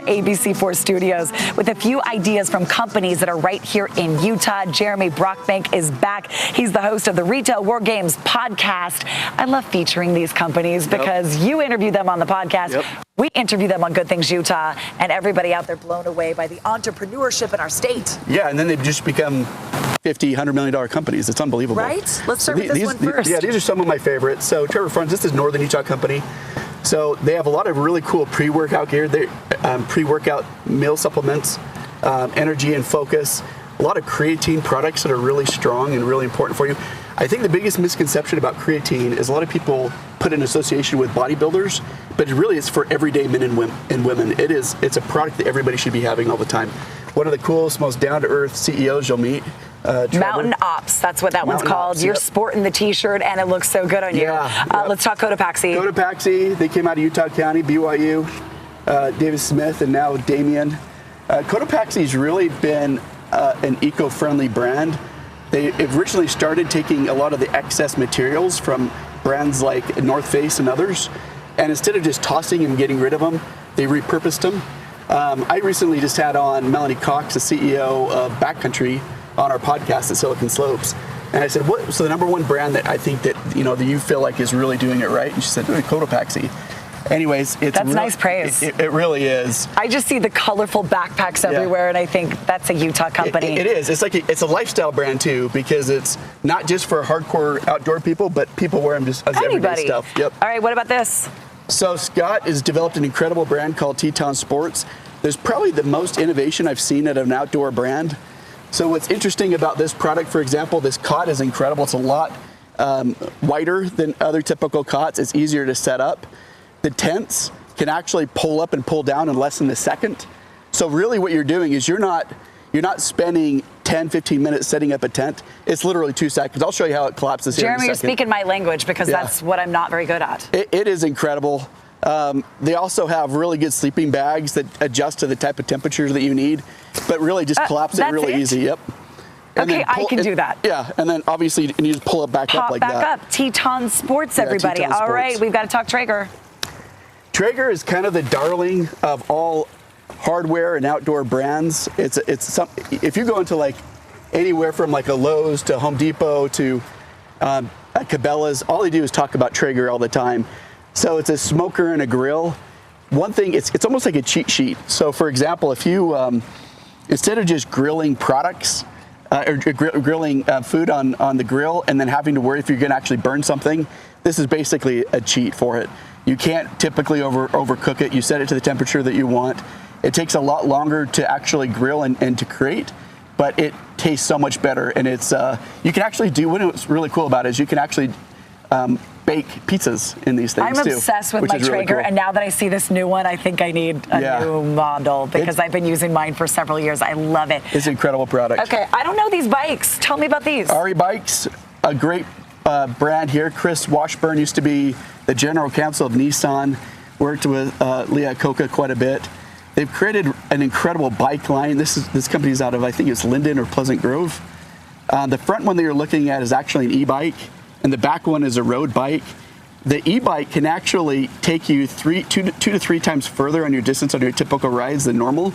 ABC4 studios with a few ideas from companies that are right here in Utah. Jeremy Brockbank is back. He's the host of the Retail War Games podcast. I love featuring these companies because you interview them on the podcast. We interview them on Good Things Utah, and everybody out there blown away by the entrepreneurship in our state. Yeah, and then they've just become $50, $100 million companies. It's unbelievable. Right? Let's start with this one first. Yeah, these are some of my favorites. So Trevor Farms, this is Northern Utah company. So they have a lot of really cool pre-workout gear. They pre-workout meal supplements, energy and focus, a lot of creatine products that are really strong and really important for you. I think the biggest misconception about creatine is a lot of people put an association with bodybuilders, but it really is for everyday men and women. It's a product that everybody should be having all the time. One of the coolest, most down-to-earth CEOs you'll meet. Mountain Ops, that's what that one's called. Ops, You're sporting the t-shirt and it looks so good on you. Let's talk Cotopaxi. Cotopaxi, they came out of Utah County, BYU, David Smith, and now Damien. Cotopaxi's really been an eco-friendly brand. They originally started taking a lot of the excess materials from brands like North Face and others, and instead of just tossing and getting rid of them, they repurposed them. I recently just had on Melanie Cox, the CEO of Backcountry, on our podcast at Silicon Slopes, and I said, "What's the number one brand that I think that you feel like is really doing it right?" And she said, "Cotopaxi." Anyways, that's nice praise. It really is. I just see the colorful backpacks everywhere, and I think that's a Utah company. It is. It's a lifestyle brand too, because it's not just for hardcore outdoor people, but people wear them just as everyday stuff. Yep. All right, what about this? So Scott has developed an incredible brand called Teton Sports. There's probably the most innovation I've seen at an outdoor brand. So what's interesting about this product, for example, this cot is incredible. It's a lot wider than other typical cots. It's easier to set up. The tents can actually pull up and pull down in less than a second. So really what you're doing is you're not spending 10, 15 minutes setting up a tent. It's literally 2 seconds. I'll show you how it collapses here in a second. Jeremy, you're speaking my language because that's what I'm not very good at. It is incredible. They also have really good sleeping bags that adjust to the type of temperatures that you need, but really just collapse it really easy. Yep. And okay, I can do that. Yeah, and then obviously you just pull it back up like that. Pop back up. Teton Sports, everybody. Teton Sports. All right, we've got to talk Traeger. Traeger is kind of the darling of all hardware and outdoor brands. If you go into like anywhere from like a Lowe's to Home Depot to Cabela's, all they do is talk about Traeger all the time. So it's a smoker and a grill. One thing, it's almost like a cheat sheet. So for example, if you instead of just grilling products or grilling food on the grill and then having to worry if you're going to actually burn something, this is basically a cheat for it. You can't typically overcook it. You set it to the temperature that you want. It takes a lot longer to actually grill and to create, but it tastes so much better. And it's you can actually do, what's really cool about it is you can actually bake pizzas in these things too. I'm obsessed with my Traeger, really cool. And now that I see this new one, I think I need a new model because I've been using mine for several years. I love it. It's an incredible product. Okay, I don't know these bikes. Tell me about these. RE Bikes, a great brand here. Chris Washburn used to be the general counsel of Nissan, worked with Leah Coca quite a bit. They've created an incredible bike line. This company's out of, I think it's Linden or Pleasant Grove. The front one that you're looking at is actually an e-bike, and the back one is a road bike. The e-bike can actually take you two to three times further on your distance on your typical rides than normal,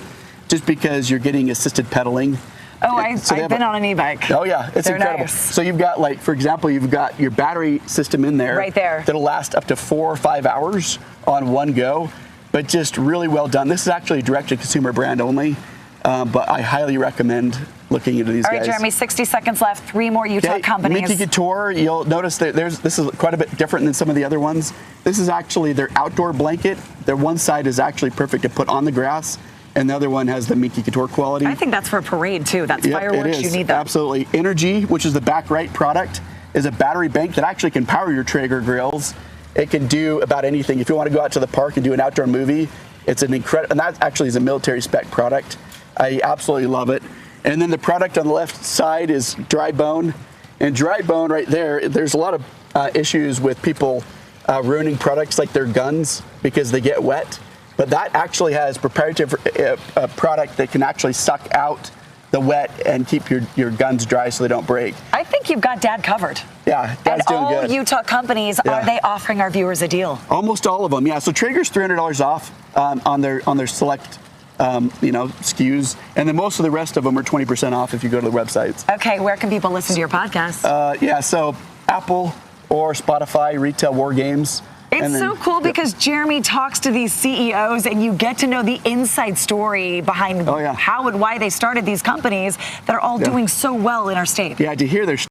just because you're getting assisted pedaling. Oh, I've been on an e-bike. Oh yeah, it's incredible. Nice. So you've got, like, for example, you've got your battery system in there. Right there. That'll last up to 4 or 5 hours on one go, but just really well done. This is actually a direct-to-consumer brand only, but I highly recommend looking into these guys. All right, Jeremy, 60 seconds left. 3 more Utah companies. Mickey Couture, you'll notice that this is quite a bit different than some of the other ones. This is actually their outdoor blanket. Their one side is actually perfect to put on the grass, and the other one has the Mickey Couture quality. I think that's for a parade, too. That's fireworks. You need that. Absolutely. Energy, which is the back right product, is a battery bank that actually can power your Traeger grills. It can do about anything. If you want to go out to the park and do an outdoor movie, it's an incredible, and that actually is a military spec product. I absolutely love it. And then the product on the left side is Dry Bone. And Dry Bone right there's a lot of issues with people ruining products like their guns because they get wet. But that actually has proprietary product that can actually suck out the wet and keep your guns dry so they don't break. I think you've got Dad covered. Yeah, Dad's doing good. And all Utah companies, are they offering our viewers a deal? Almost all of them, yeah. So Traeger's $300 off on their select SKUs, and then most of the rest of them are 20% off if you go to the websites. Okay, where can people listen to your podcast? So Apple or Spotify, Retail War Games. It's so cool because Jeremy talks to these CEOs and you get to know the inside story behind how and why they started these companies that are all doing so well in our state. Yeah, to hear their